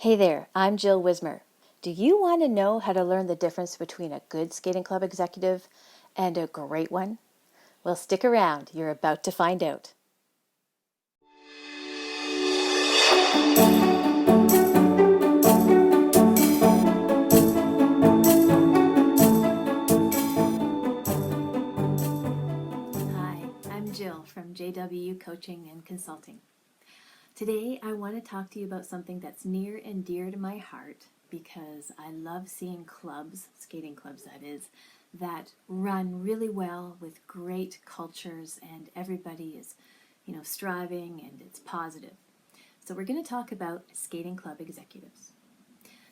Hey there, I'm Jill Wismer. Do you want to know how to learn the difference between a good skating club executive and a great one? Well, stick around. You're about to find out. Hi, I'm Jill from JW Coaching and Consulting. Today, I want to talk to you about something that's near and dear to my heart because I love seeing clubs, skating clubs that is, that run really well with great cultures and everybody is, striving and it's positive. So we're going to talk about skating club executives.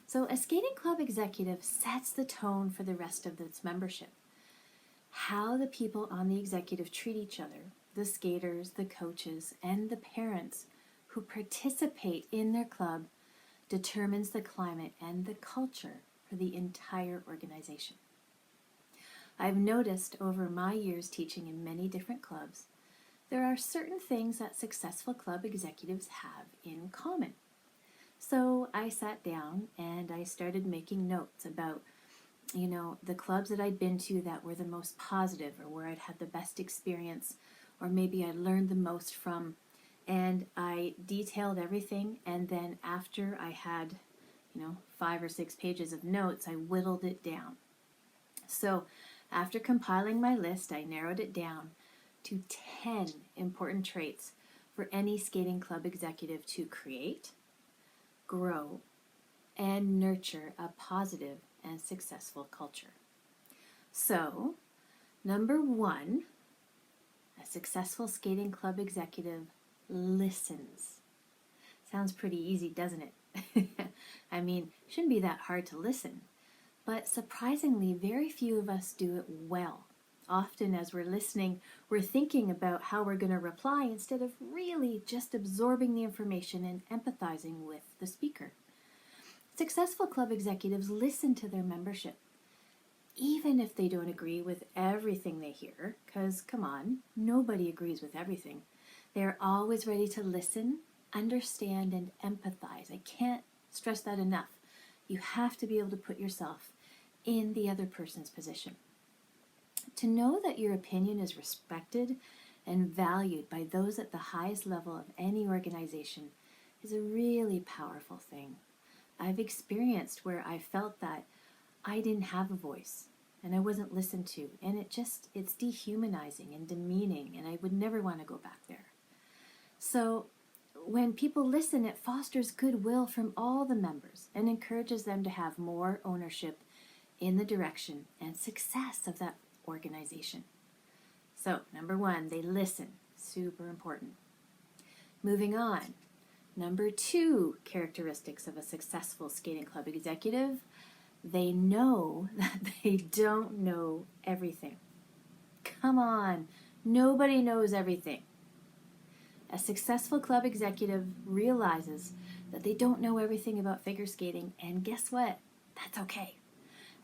So a skating club executive sets the tone for the rest of its membership. How the people on the executive treat each other, the skaters, the coaches, and the parents who participate in their club determines the climate and the culture for the entire organization. I've noticed over my years teaching in many different clubs, there are certain things that successful club executives have in common. So I sat down and I started making notes about the clubs that I'd been to that were the most positive or where I'd had the best experience or maybe I learned the most from. And I detailed everything, and then after I had, 5 or 6 pages of notes, I whittled it down. So after compiling my list, I narrowed it down to 10 important traits for any skating club executive to create, grow, and nurture a positive and successful culture. So, number 1, a successful skating club executive listens. Sounds pretty easy, doesn't it? I mean, it shouldn't be that hard to listen. But surprisingly, very few of us do it well. Often as we're listening, we're thinking about how we're going to reply instead of really just absorbing the information and empathizing with the speaker. Successful club executives listen to their membership, even if they don't agree with everything they hear, because, come on, nobody agrees with everything. They're always ready to listen, understand, and empathize. I can't stress that enough. You have to be able to put yourself in the other person's position. To know that your opinion is respected and valued by those at the highest level of any organization is a really powerful thing. I've experienced where I felt that I didn't have a voice and I wasn't listened to, and it's dehumanizing and demeaning, and I would never want to go back there. So when people listen, it fosters goodwill from all the members and encourages them to have more ownership in the direction and success of that organization. So, number 1, they listen. Super important. Moving on. Number 2 characteristics of a successful skating club executive: they know that they don't know everything. Come on, nobody knows everything. A successful club executive realizes that they don't know everything about figure skating, and guess what? That's okay.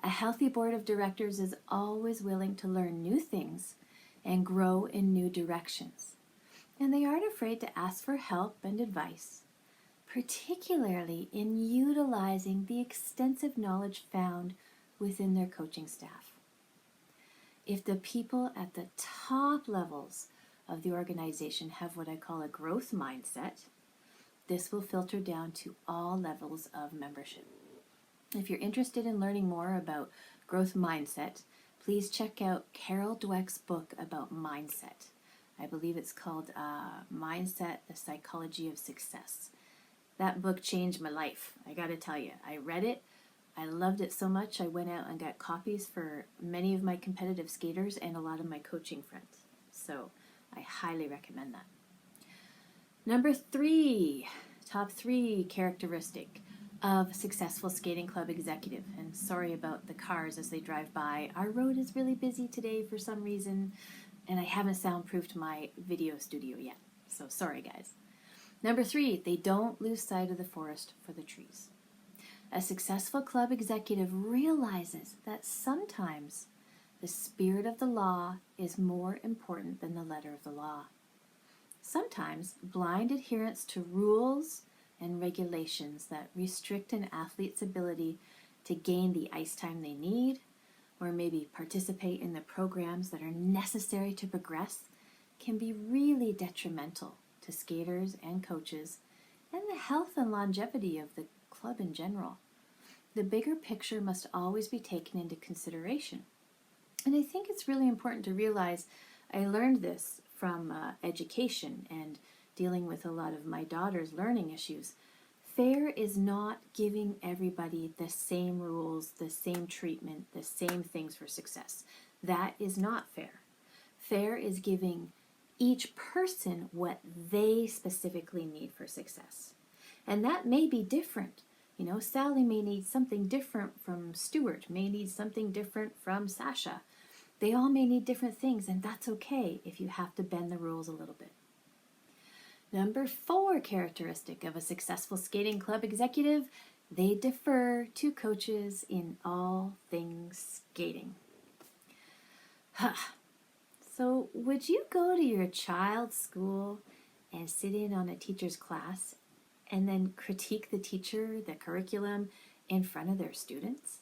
A healthy board of directors is always willing to learn new things and grow in new directions. And they aren't afraid to ask for help and advice, particularly in utilizing the extensive knowledge found within their coaching staff. If the people at the top levels of the organization have what I call a growth mindset, this will filter down to all levels of membership. If you're interested in learning more about growth mindset, please check out Carol Dweck's book about mindset. I believe it's called Mindset, the Psychology of Success. That book changed my life, I gotta tell you. I read it, I loved it so much, I went out and got copies for many of my competitive skaters and a lot of my coaching friends. So I highly recommend that. Number 3, top 3 characteristic of a successful skating club executive. And sorry about the cars as they drive by. Our road is really busy today for some reason, and I haven't soundproofed my video studio yet. So sorry, guys. Number 3, they don't lose sight of the forest for the trees. A successful club executive realizes that sometimes the spirit of the law is more important than the letter of the law. Sometimes blind adherence to rules and regulations that restrict an athlete's ability to gain the ice time they need, or maybe participate in the programs that are necessary to progress, can be really detrimental to skaters and coaches and the health and longevity of the club in general. The bigger picture must always be taken into consideration. And I think it's really important to realize, I learned this from education and dealing with a lot of my daughter's learning issues. Fair is not giving everybody the same rules, the same treatment, the same things for success. That is not fair. Fair is giving each person what they specifically need for success. And that may be different. You know, Sally may need something different from Stuart, may need something different from Sasha. They all may need different things, and that's okay if you have to bend the rules a little bit. Number 4 characteristic of a successful skating club executive, they defer to coaches in all things skating. So would you go to your child's school and sit in on a teacher's class and then critique the teacher, the curriculum, in front of their students?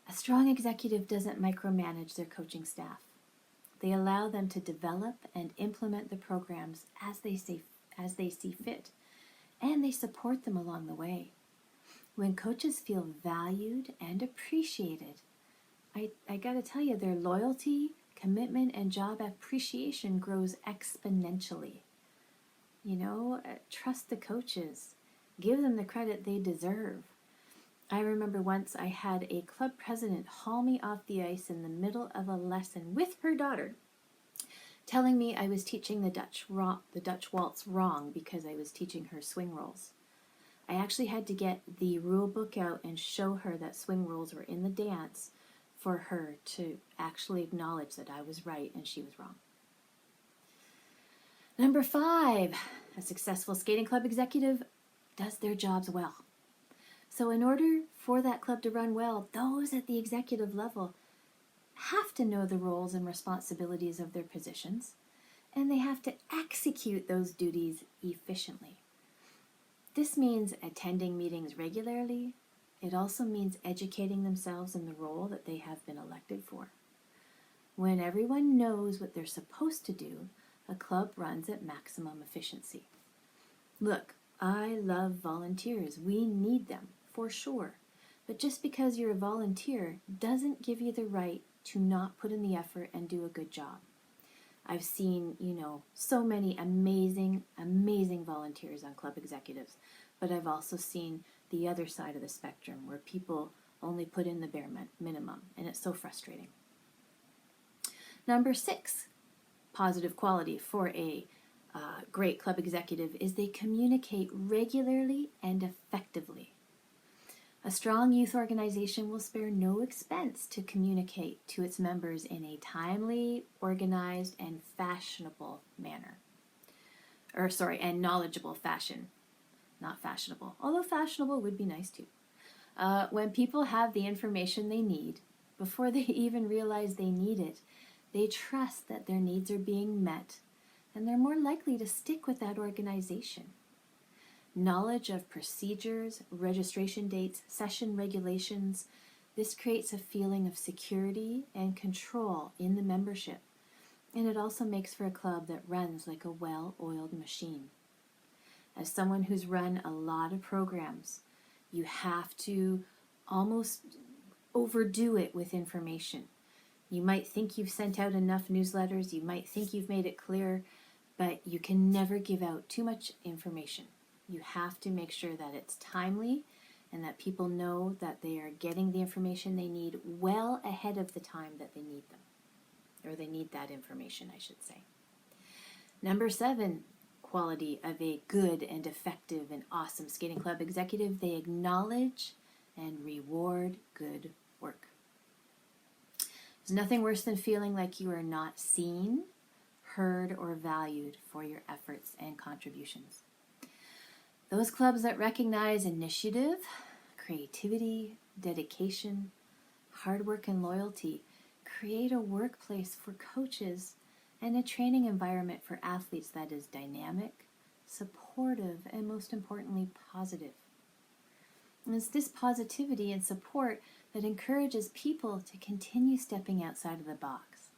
A strong executive doesn't micromanage their coaching staff. They allow them to develop and implement the programs as they see fit, and they support them along the way. When coaches feel valued and appreciated, I got to tell you, their loyalty, commitment, and job appreciation grows exponentially. You know, trust the coaches. Give them the credit they deserve. I remember once I had a club president haul me off the ice in the middle of a lesson with her daughter, telling me I was teaching the Dutch waltz wrong because I was teaching her swing rolls. I actually had to get the rule book out and show her that swing rolls were in the dance for her to actually acknowledge that I was right and she was wrong. Number 5, a successful skating club executive does their jobs well. So in order for that club to run well, those at the executive level have to know the roles and responsibilities of their positions, and they have to execute those duties efficiently. This means attending meetings regularly. It also means educating themselves in the role that they have been elected for. When everyone knows what they're supposed to do, a club runs at maximum efficiency. Look, I love volunteers. We need them, for sure. But just because you're a volunteer doesn't give you the right to not put in the effort and do a good job. I've seen, so many amazing, amazing volunteers on club executives, but I've also seen the other side of the spectrum where people only put in the bare minimum, and it's so frustrating. Number 6, positive quality for a great club executive is they communicate regularly and effectively. A strong youth organization will spare no expense to communicate to its members in a timely, organized, and fashionable manner. And knowledgeable fashion. Not fashionable, although fashionable would be nice too. When people have the information they need, before they even realize they need it, they trust that their needs are being met, and they're more likely to stick with that organization. Knowledge of procedures, registration dates, session regulations, this creates a feeling of security and control in the membership, and it also makes for a club that runs like a well-oiled machine. As someone who's run a lot of programs, you have to almost overdo it with information. You might think you've sent out enough newsletters, you might think you've made it clear, but you can never give out too much information. You have to make sure that it's timely and that people know that they are getting the information they need well ahead of the time that they need them. Or they need that information, I should say. Number 7, quality of a good and effective and awesome skating club executive, they acknowledge and reward good work. There's nothing worse than feeling like you are not seen, heard, or valued for your efforts and contributions. Those clubs that recognize initiative, creativity, dedication, hard work, and loyalty create a workplace for coaches and a training environment for athletes that is dynamic, supportive, and most importantly, positive. And it's this positivity and support that encourages people to continue stepping outside of the box.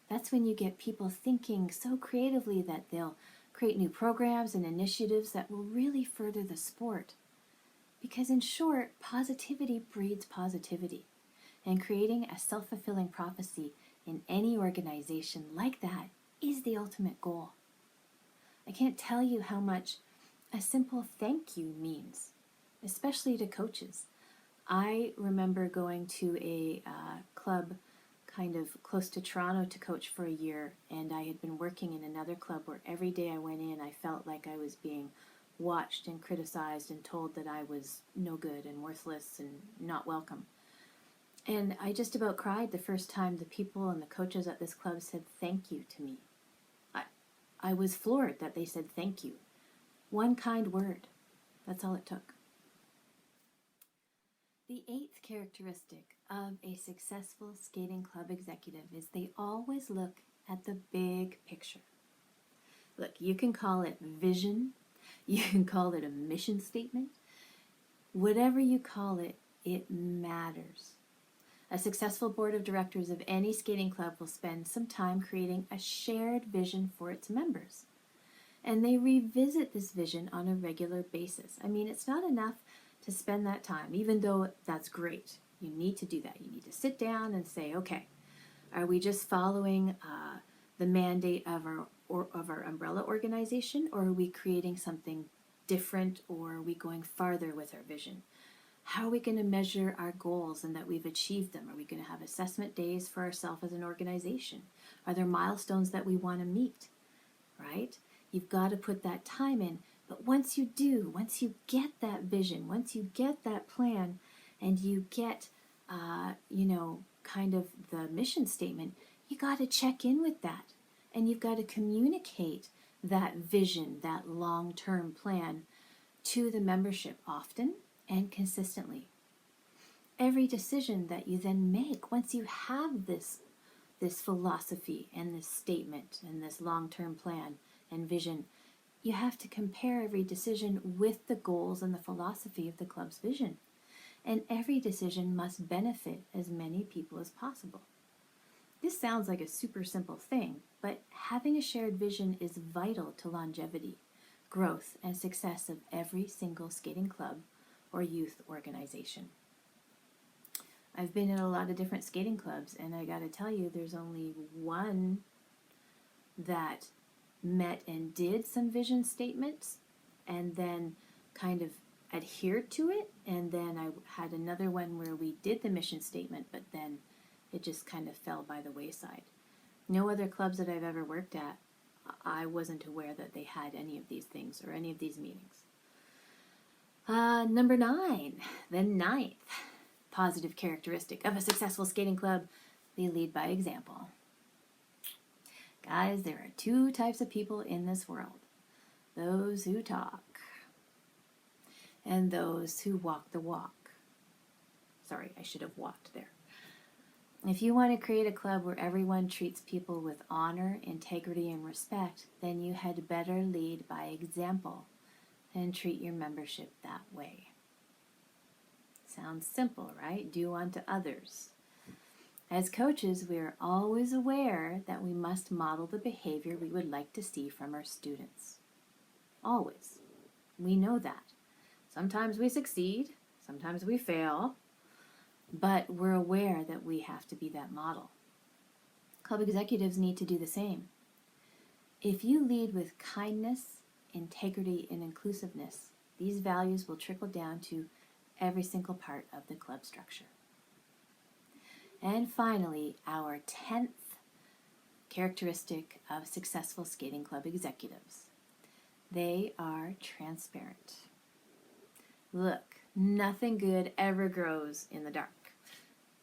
That's when you get people thinking so creatively that they'll create new programs and initiatives that will really further the sport. Because in short, positivity breeds positivity. And creating a self-fulfilling prophecy in any organization like that is the ultimate goal. I can't tell you how much a simple thank you means, especially to coaches. I remember going to a club kind of close to Toronto to coach for a year, and I had been working in another club where every day I went in, I felt like I was being watched and criticized and told that I was no good and worthless and not welcome. And I just about cried the first time the people and the coaches at this club said thank you to me. I was floored that they said thank you. One kind word. That's all it took. The 8th characteristic of a successful skating club executive is they always look at the big picture. Look, you can call it vision, you can call it a mission statement. Whatever you call it, it matters. A successful board of directors of any skating club will spend some time creating a shared vision for its members. And they revisit this vision on a regular basis. I mean, it's not enough to spend that time, even though that's great. You need to do that. You need to sit down and say, okay, are we just following the mandate of our umbrella organization, or are we creating something different, or are we going farther with our vision? How are we going to measure our goals and that we've achieved them? Are we going to have assessment days for ourselves as an organization? Are there milestones that we want to meet? Right? You've got to put that time in. But once you do, once you get that vision, once you get that plan, and you get, kind of the mission statement, you got to check in with that. And you've got to communicate that vision, that long-term plan to the membership often and consistently. Every decision that you then make, once you have this philosophy and this statement and this long-term plan and vision, you have to compare every decision with the goals and the philosophy of the club's vision. And every decision must benefit as many people as possible. This sounds like a super simple thing, but having a shared vision is vital to longevity, growth, and success of every single skating club or youth organization. I've been in a lot of different skating clubs, and I got to tell you, there's only one that met and did some vision statements and then kind of adhered to it, and then I had another one where we did the mission statement, but then it just kind of fell by the wayside. No other clubs that I've ever worked at, I wasn't aware that they had any of these things or any of these meetings. Number 9, the 9th positive characteristic of a successful skating club, they lead by example. Guys, there are 2 types of people in this world. Those who talk and those who walk the walk. Sorry, I should have walked there. If you want to create a club where everyone treats people with honor, integrity, and respect, then you had better lead by example and treat your membership that way. Sounds simple, right? Do unto others. As coaches, we are always aware that we must model the behavior we would like to see from our students. Always. We know that. Sometimes we succeed, sometimes we fail, but we're aware that we have to be that model. Club executives need to do the same. If you lead with kindness, integrity, and inclusiveness, these values will trickle down to every single part of the club structure. And finally, our 10th characteristic of successful skating club executives. They are transparent. Look, nothing good ever grows in the dark,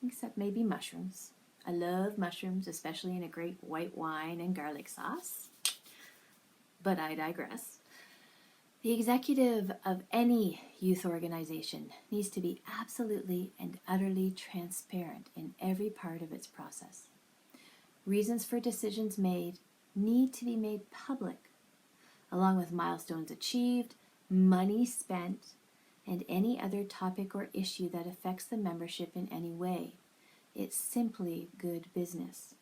except maybe mushrooms. I love mushrooms, especially in a great white wine and garlic sauce. But I digress. The executive of any youth organization needs to be absolutely and utterly transparent in every part of its process. Reasons for decisions made need to be made public. along with milestones achieved, money spent, and any other topic or issue that affects the membership in any way. It's simply good business.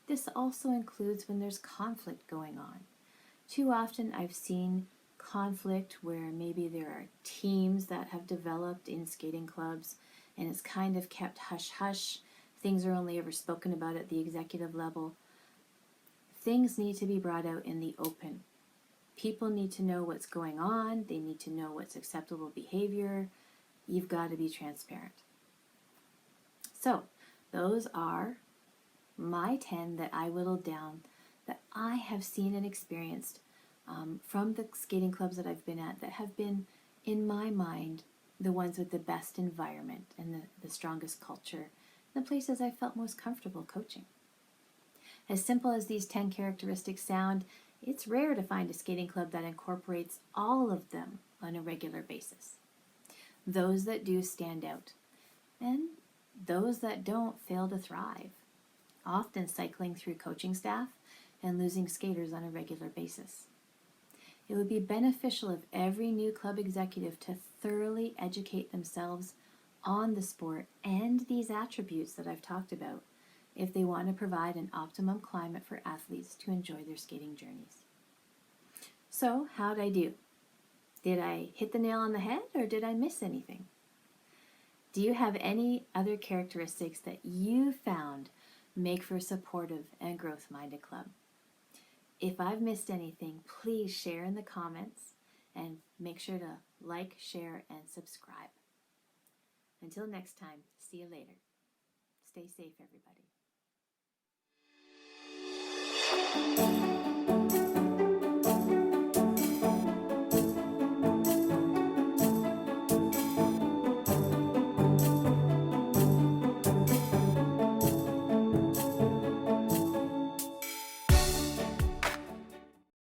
This also includes when there's conflict going on. Too often I've seen conflict where maybe there are teams that have developed in skating clubs and it's kind of kept hush-hush. Things are only ever spoken about at the executive level. Things need to be brought out in the open. People need to know what's going on. They need to know what's acceptable behavior. You've got to be transparent. So, those are my 10 that I whittled down that I have seen and experienced from the skating clubs that I've been at that have been, in my mind, the ones with the best environment and the strongest culture, the places I felt most comfortable coaching. As simple as these 10 characteristics sound, it's rare to find a skating club that incorporates all of them on a regular basis. Those that do stand out, and those that don't fail to thrive, often cycling through coaching staff and losing skaters on a regular basis. It would be beneficial of every new club executive to thoroughly educate themselves on the sport and these attributes that I've talked about if they want to provide an optimum climate for athletes to enjoy their skating journeys. So, how'd I do? Did I hit the nail on the head or did I miss anything? Do you have any other characteristics that you found make for a supportive and growth-minded club? If I've missed anything, please share in the comments and make sure to like, share, and subscribe. Until next time, see you later. Stay safe, everybody.